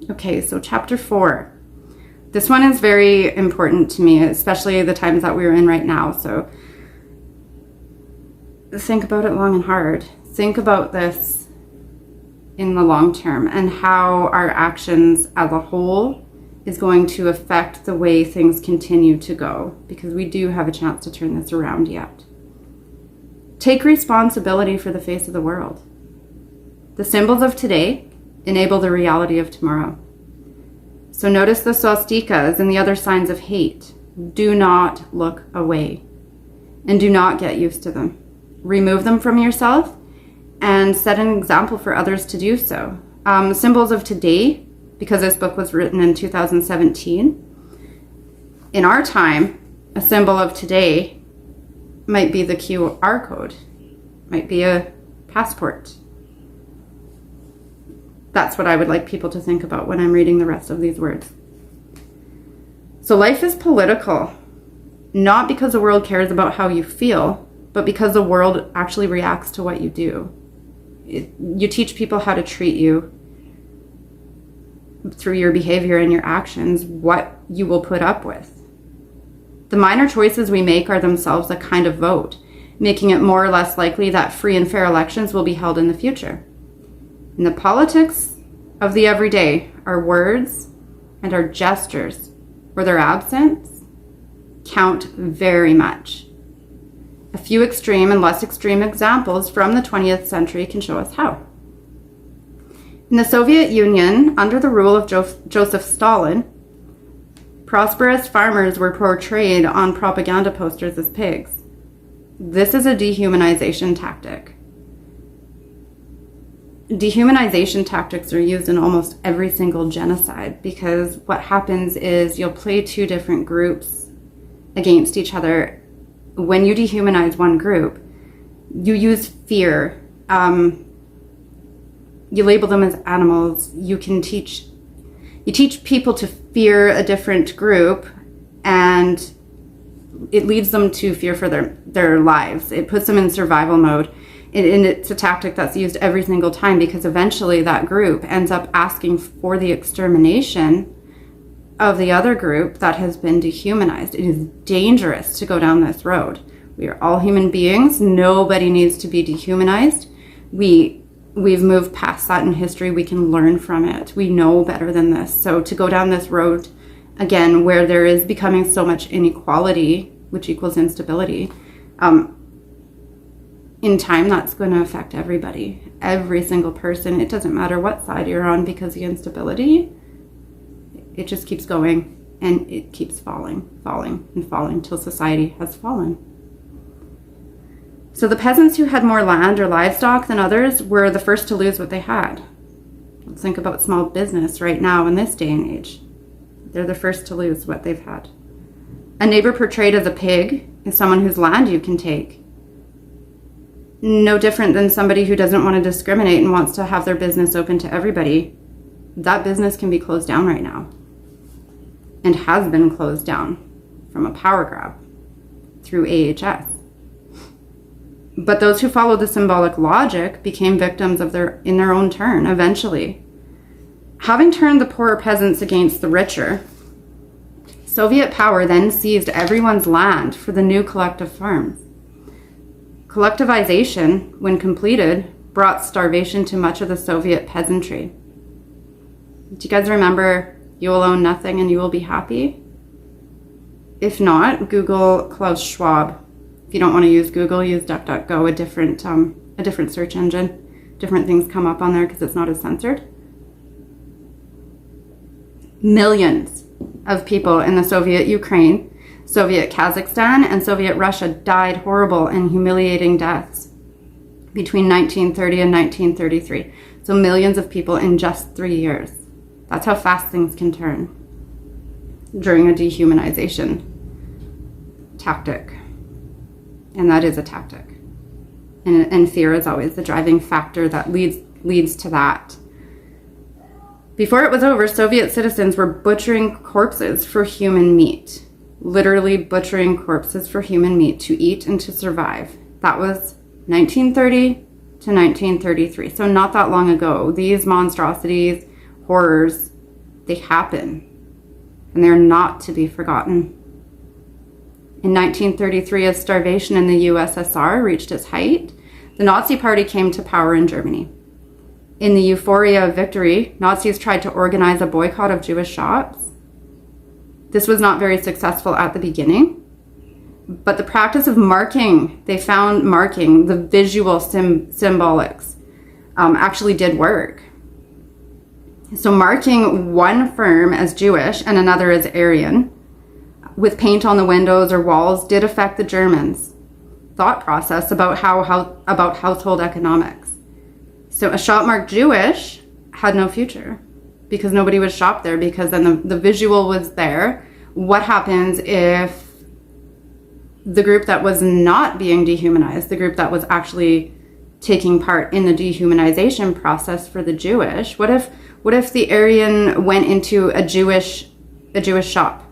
Okay, so chapter 4. This one is very important to me, especially the times that we're in right now. So think about it long and hard. Think about this in the long term and how our actions as a whole is going to affect the way things continue to go, because we do have a chance to turn this around yet. Take responsibility for the face of the world. The symbols of today enable the reality of tomorrow. So notice the swastikas and the other signs of hate. Do not look away and do not get used to them. Remove them from yourself and set an example for others to do so. Symbols of today, because this book was written in 2017, in our time, a symbol of today might be the QR code, might be a passport. That's what I would like people to think about when I'm reading the rest of these words. So life is political, not because the world cares about how you feel, but because the world actually reacts to what you do. You teach people how to treat you through your behavior and your actions, what you will put up with. The minor choices we make are themselves a kind of vote, making it more or less likely that free and fair elections will be held in the future. And the politics of the everyday, our words and our gestures, or their absence, count very much. A few extreme and less extreme examples from the 20th century can show us how. In the Soviet Union, under the rule of Joseph Stalin, prosperous farmers were portrayed on propaganda posters as pigs. This is a dehumanization tactic. Dehumanization tactics are used in almost every single genocide, because what happens is you'll play two different groups against each other. When you dehumanize one group, you use fear. You label them as animals. You teach people to fear a different group, and it leads them to fear for their lives. It puts them in survival mode. And it's a tactic that's used every single time, because eventually that group ends up asking for the extermination of the other group that has been dehumanized. It is dangerous to go down this road. We are all human beings. Nobody needs to be dehumanized. We've moved past that in history. We can learn from it. We know better than this. So to go down this road again, where there is becoming so much inequality, which equals instability, in time, that's going to affect everybody, every single person. It doesn't matter what side you're on, because the instability, it just keeps going, and it keeps falling till society has fallen. So the peasants who had more land or livestock than others were the first to lose what they had. Let's think about small business right now in this day and age. They're the first to lose what they've had. A neighbor portrayed as a pig is someone whose land you can take. No different than somebody who doesn't want to discriminate and wants to have their business open to everybody. That business can be closed down right now, and has been closed down from a power grab through AHS. But those who followed the symbolic logic became victims in their own turn eventually. Having turned the poorer peasants against the richer, Soviet power then seized everyone's land for the new collective farms. Collectivization, when completed, brought starvation to much of the Soviet peasantry. Do you guys remember, you will own nothing and you will be happy? If not, Google Klaus Schwab. If you don't want to use Google, use DuckDuckGo, a different search engine. Different things come up on there because it's not as censored. Millions of people in the Soviet Ukraine, Soviet Kazakhstan, and Soviet Russia died horrible and humiliating deaths between 1930 and 1933. So millions of people in just 3 years. That's how fast things can turn during a dehumanization tactic. And that is a tactic. And fear is always the driving factor that leads to that. Before it was over, Soviet citizens were butchering corpses for human meat. Literally butchering corpses for human meat to eat and to survive. That was 1930 to 1933. So not that long ago. These monstrosities, horrors, They happen, and they're not to be forgotten. In 1933, as starvation in the USSR reached its height, the Nazi Party came to power in Germany. In the euphoria of victory, Nazis tried to organize a boycott of Jewish shops. This was not very successful at the beginning, but the practice of marking, they found marking, the visual symbolics, actually did work. So marking one firm as Jewish and another as Aryan, with paint on the windows or walls, did affect the Germans' thought process about about household economics. So a shop marked Jewish had no future because nobody would shop there, because then the visual was there. What happens if the group that was not being dehumanized, the group that was actually taking part in the dehumanization process for the Jewish, what if the Aryan went into a Jewish shop?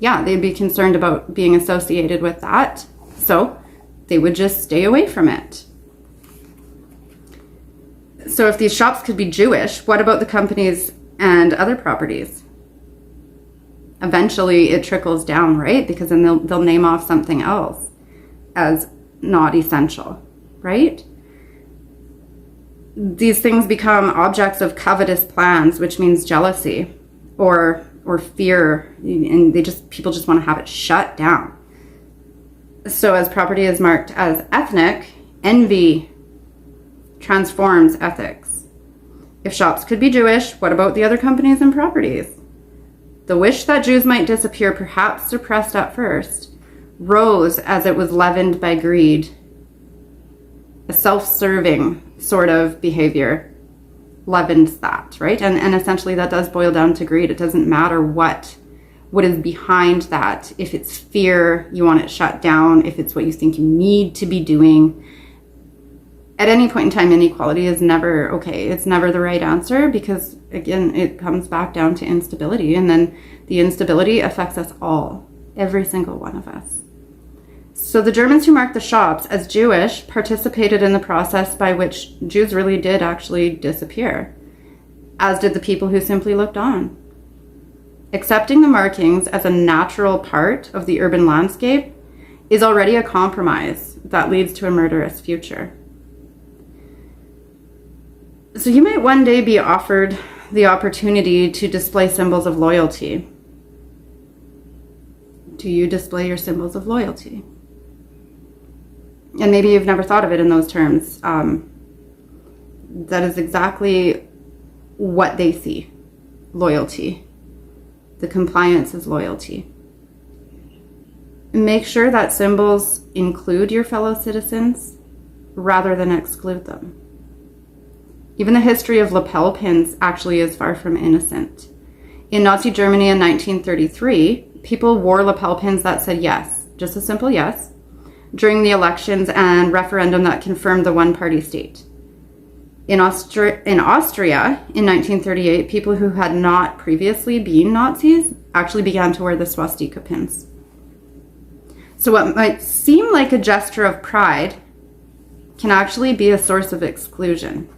Yeah, they'd be concerned about being associated with that, so they would just stay away from it. So if these shops could be Jewish, what about the companies and other properties? Eventually it trickles down, right? Because then they'll name off something else as not essential, right? These things become objects of covetous plans, which means jealousy or fear, and people just want to have it shut down. So as property is marked as ethnic, envy transforms ethics. If shops could be Jewish, what about the other companies and properties? The wish that Jews might disappear, perhaps suppressed at first, rose as it was leavened by greed. A self-serving sort of behavior leavens that, right? And essentially that does boil down to greed. It doesn't matter what is behind that. If it's fear, you want it shut down. If it's what you think you need to be doing. At any point in time, inequality is never okay. It's never the right answer, because again, it comes back down to instability, and then the instability affects us all, every single one of us. So the Germans who marked the shops as Jewish participated in the process by which Jews really did actually disappear, as did the people who simply looked on. Accepting the markings as a natural part of the urban landscape is already a compromise that leads to a murderous future. So you might one day be offered the opportunity to display symbols of loyalty. Do you display your symbols of loyalty? And maybe you've never thought of it in those terms. That is exactly what they see. Loyalty. The compliance is loyalty. Make sure that symbols include your fellow citizens rather than exclude them. Even the history of lapel pins actually is far from innocent. In Nazi Germany in 1933, people wore lapel pins that said yes, just a simple yes, during the elections and referendum that confirmed the one-party state. In Austria in 1938, people who had not previously been Nazis actually began to wear the swastika pins. So what might seem like a gesture of pride can actually be a source of exclusion.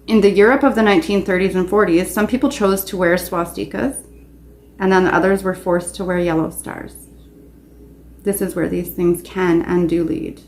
In the Europe of the 1930s and 40s, some people chose to wear swastikas, and then others were forced to wear yellow stars. This is where these things can and do lead.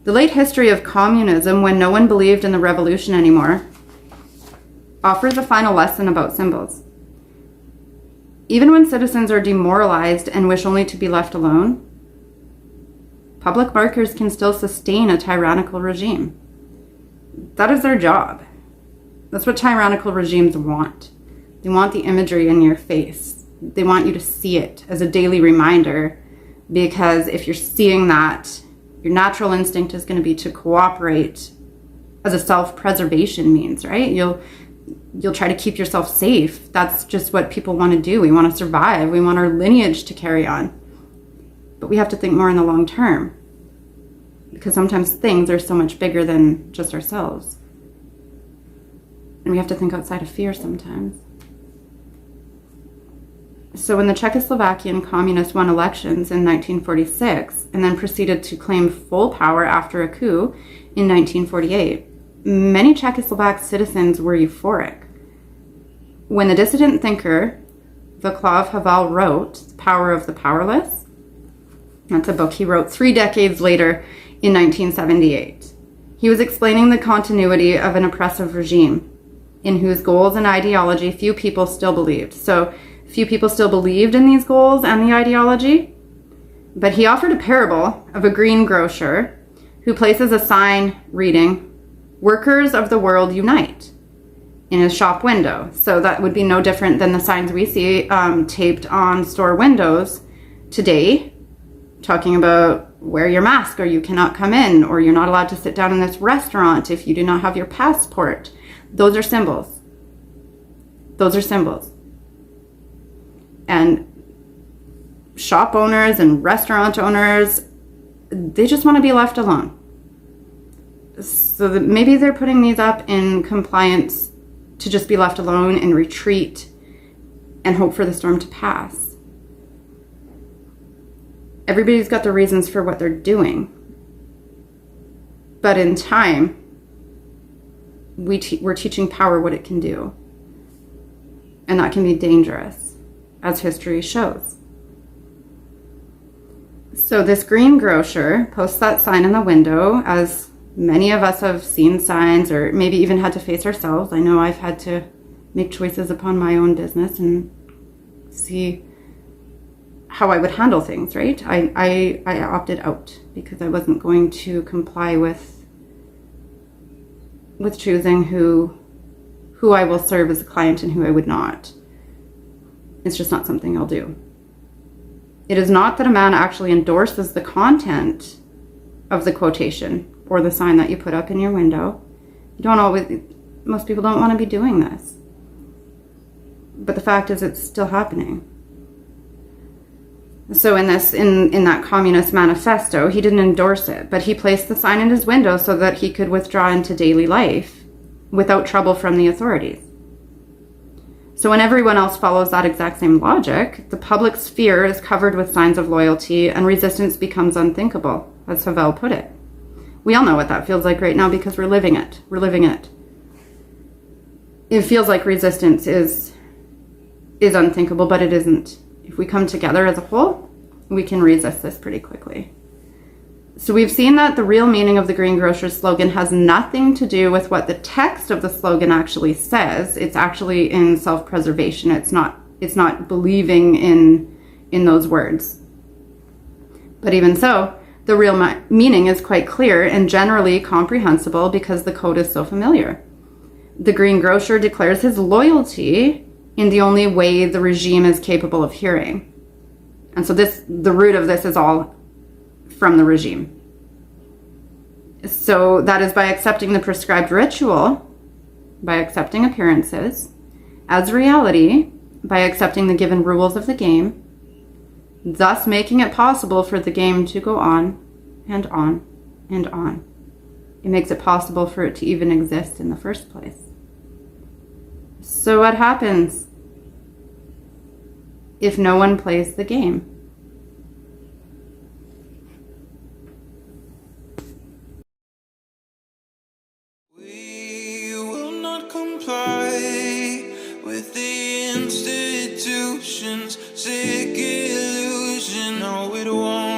The late history of communism, when no one believed in the revolution anymore, offers a final lesson about symbols. Even when citizens are demoralized and wish only to be left alone, public markers can still sustain a tyrannical regime. That is their job. That's what tyrannical regimes want. They want the imagery in your face. They want you to see it as a daily reminder, because if you're seeing that, your natural instinct is going to be to cooperate as a self-preservation means, right? You'll try to keep yourself safe. That's just what people want to do. We want to survive. We want our lineage to carry on. But we have to think more in the long term, because sometimes things are so much bigger than just ourselves. And we have to think outside of fear sometimes. So when the Czechoslovakian communists won elections in 1946 and then proceeded to claim full power after a coup in 1948, many Czechoslovak citizens were euphoric. When the dissident thinker Václav Havel wrote The Power of the Powerless, that's a book he wrote 3 decades later in 1978. He was explaining the continuity of an oppressive regime in whose goals and ideology few people still believed. So few people still believed in these goals and the ideology, but he offered a parable of a greengrocer who places a sign reading, "Workers of the world unite," in his shop window. So that would be no different than the signs we see taped on store windows today, talking about wear your mask or you cannot come in, or you're not allowed to sit down in this restaurant if you do not have your passport. Those are symbols. Those are symbols. And shop owners and restaurant owners, they just want to be left alone. So that maybe they're putting these up in compliance to just be left alone and retreat and hope for the storm to pass. Everybody's got their reasons for what they're doing. But in time, we're teaching power what it can do. And that can be dangerous, as history shows. So this greengrocer posts that sign in the window, as many of us have seen signs or maybe even had to face ourselves. I know I've had to make choices upon my own business and see how I would handle things, right? I opted out because I wasn't going to comply with choosing who I will serve as a client and who I would not. It's just not something I'll do. It is not that a man actually endorses the content of the quotation or the sign that you put up in your window. Most people don't want to be doing this. But the fact is, it's still happening. So in that communist manifesto, he didn't endorse it, but he placed the sign in his window so that he could withdraw into daily life without trouble from the authorities. So when everyone else follows that exact same logic, the public sphere is covered with signs of loyalty and resistance becomes unthinkable, as Havel put it. We all know what that feels like right now because we're living it. We're living it. It feels like resistance is unthinkable, but it isn't. If we come together as a whole, we can resist this pretty quickly. So we've seen that the real meaning of the greengrocer's slogan has nothing to do with what the text of the slogan actually says. It's actually in self-preservation. It's not believing in those words. But even so, the real meaning is quite clear and generally comprehensible because the code is so familiar. The greengrocer declares his loyalty in the only way the regime is capable of hearing. And so the root of this is all from the regime. So that is by accepting the prescribed ritual, by accepting appearances as reality, by accepting the given rules of the game, thus making it possible for the game to go on and on and on. It makes it possible for it to even exist in the first place. So what happens if no one plays the game? We will not comply with the institution's sick illusion. No, it won't.